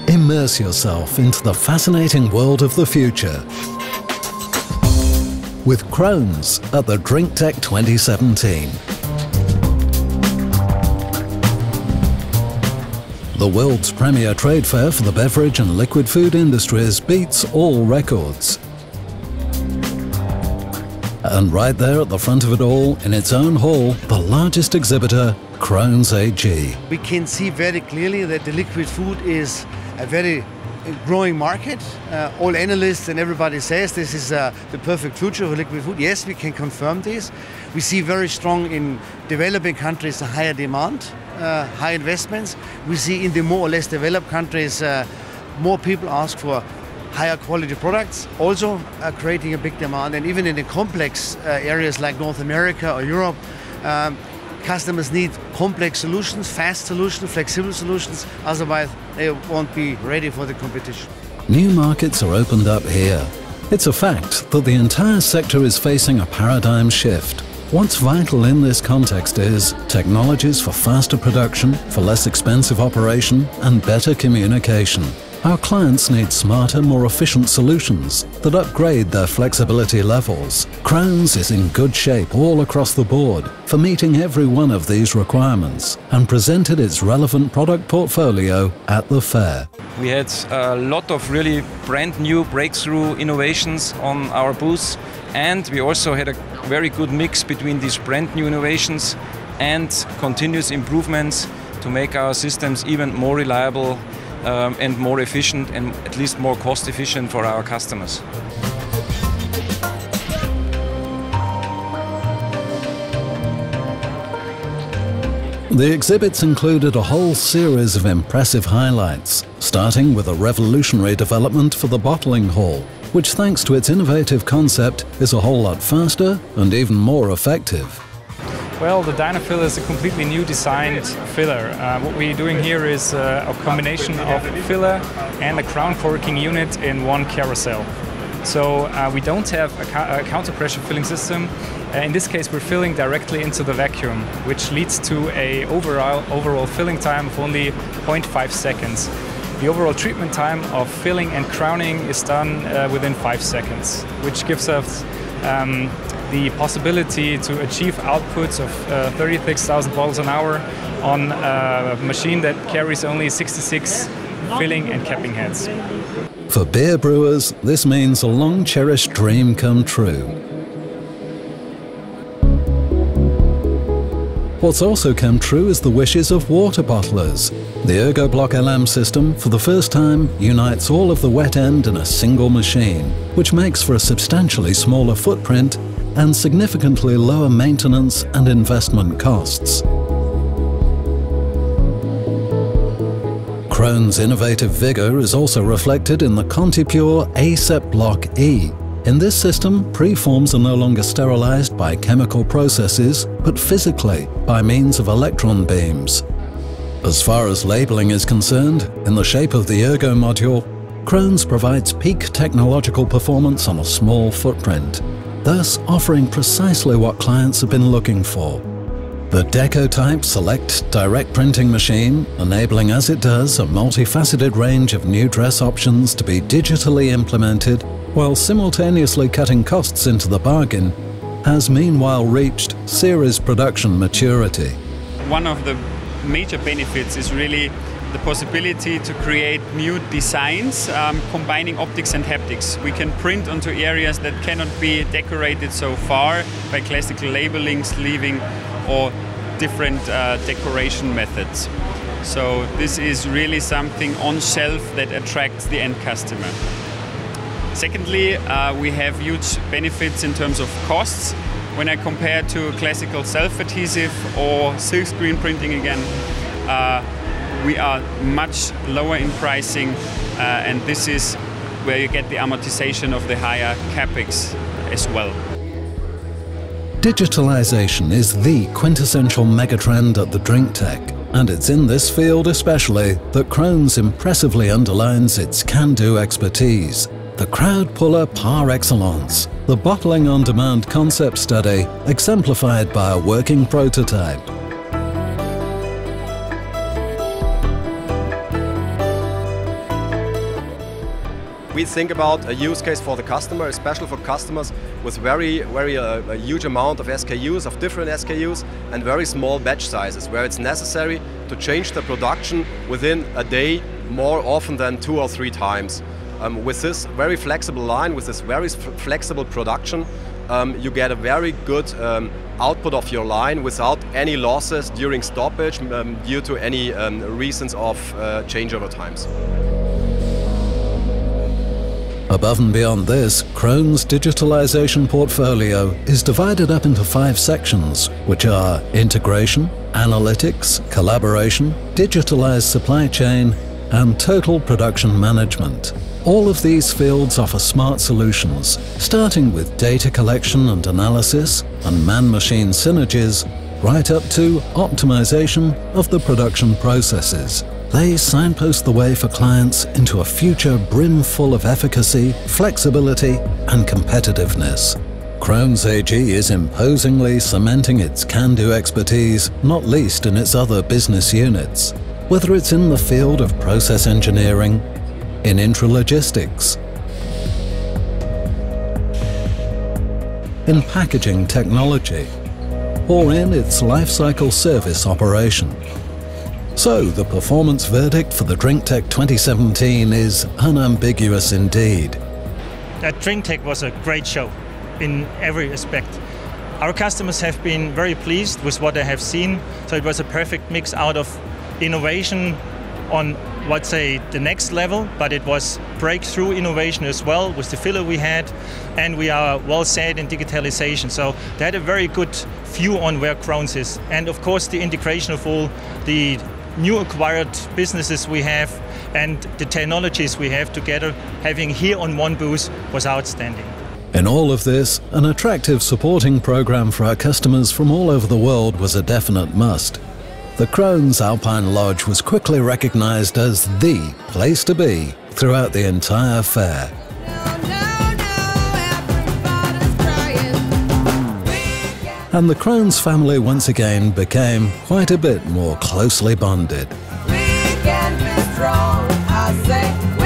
Immerse yourself into the fascinating world of the future with Krones at the drinktec 2017. The world's premier trade fair for the beverage and liquid food industries beats all records. And right there at the front of it all, in its own hall, the largest exhibitor, Krones AG. We can see very clearly that the liquid food is a very growing market. All analysts and everybody says this is the perfect future for liquid food. Yes, we can confirm this. We see very strong in developing countries a higher demand, high investments. We see in the more or less developed countries more people ask for higher quality products, also creating a big demand. And even in the complex areas like North America or Europe, customers need complex solutions, fast solutions, flexible solutions, otherwise they won't be ready for the competition. New markets are opened up here. It's a fact that the entire sector is facing a paradigm shift. What's vital in this context is technologies for faster production, for less expensive operation and better communication. Our clients need smarter, more efficient solutions that upgrade their flexibility levels. Krones is in good shape all across the board for meeting every one of these requirements and presented its relevant product portfolio at the fair. We had a lot of really brand new breakthrough innovations on our booth, and we also had a very good mix between these brand new innovations and continuous improvements to make our systems even more reliable and more efficient and at least more cost efficient for our customers. The exhibits included a whole series of impressive highlights, starting with a revolutionary development for the bottling hall, which thanks to its innovative concept is a whole lot faster and even more effective. Well, the Dynafiller is a completely new designed filler. What we're doing here is a combination of filler and a crown corking unit in one carousel. So we don't have a counter pressure filling system. In this case, we're filling directly into the vacuum, which leads to an overall filling time of only 0.5 seconds. The overall treatment time of filling and crowning is done within 5 seconds, which gives us the possibility to achieve outputs of 36,000 bottles an hour on a machine that carries only 66 filling and capping heads. For beer brewers, this means a long-cherished dream come true. What's also come true is the wishes of water bottlers. The ErgoBlock LM system, for the first time, unites all of the wet end in a single machine, which makes for a substantially smaller footprint and significantly lower maintenance and investment costs. Krones' innovative vigour is also reflected in the ContiPure ASEP Block E. In this system, preforms are no longer sterilized by chemical processes, but physically by means of electron beams. As far as labeling is concerned, in the shape of the Ergo module, Krones provides peak technological performance on a small footprint, thus offering precisely what clients have been looking for. The Deco-type Select direct printing machine, enabling as it does a multifaceted range of new dress options to be digitally implemented while simultaneously cutting costs into the bargain, has meanwhile reached series production maturity. One of the major benefits is really the possibility to create new designs combining optics and haptics. We can print onto areas that cannot be decorated so far by classical labeling, sleeving or different decoration methods. So this is really something on shelf that attracts the end customer. Secondly, we have huge benefits in terms of costs. When I compare to classical self-adhesive or silkscreen printing again, we are much lower in pricing, and this is where you get the amortization of the higher capex as well. Digitalization is the quintessential megatrend at the drinktec, and it's in this field especially that Krones impressively underlines its can-do expertise. the crowd puller par excellence, the bottling on demand concept study exemplified by a working prototype. We think about a use case for the customer, especially for customers with very huge amount of SKUs, of different SKUs, and very small batch sizes, where it's necessary to change the production within a day more often than 2 or 3 times. With this very flexible line, with this very flexible production, you get a very good output of your line without any losses during stoppage due to any reasons of changeover times. Above and beyond this, Krones' digitalization portfolio is divided up into 5 sections, which are integration, analytics, collaboration, digitalized supply chain, and total production management. All of these fields offer smart solutions, starting with data collection and analysis and man-machine synergies, right up to optimization of the production processes. They signpost the way for clients into a future brimful of efficacy, flexibility, and competitiveness. Krones AG is imposingly cementing its can-do expertise, not least in its other business units. Whether it's in the field of process engineering, in intralogistics, in packaging technology, or in its lifecycle service operation. So, the performance verdict for the drinktec 2017 is unambiguous indeed. That drinktec was a great show in every aspect. Our customers have been very pleased with what they have seen, so it was a perfect mix out of innovation on, let's say, the next level, but it was breakthrough innovation as well with the filler we had, and we are well set in digitalization. So they had a very good view on where Krones is. And of course the integration of all the new acquired businesses we have and the technologies we have together, having here on one booth, was outstanding. In all of this, an attractive supporting program for our customers from all over the world was a definite must. The Krones Alpine Lodge was quickly recognized as the place to be throughout the entire fair. And the Krones family once again became quite a bit more closely bonded. We can be strong, I say.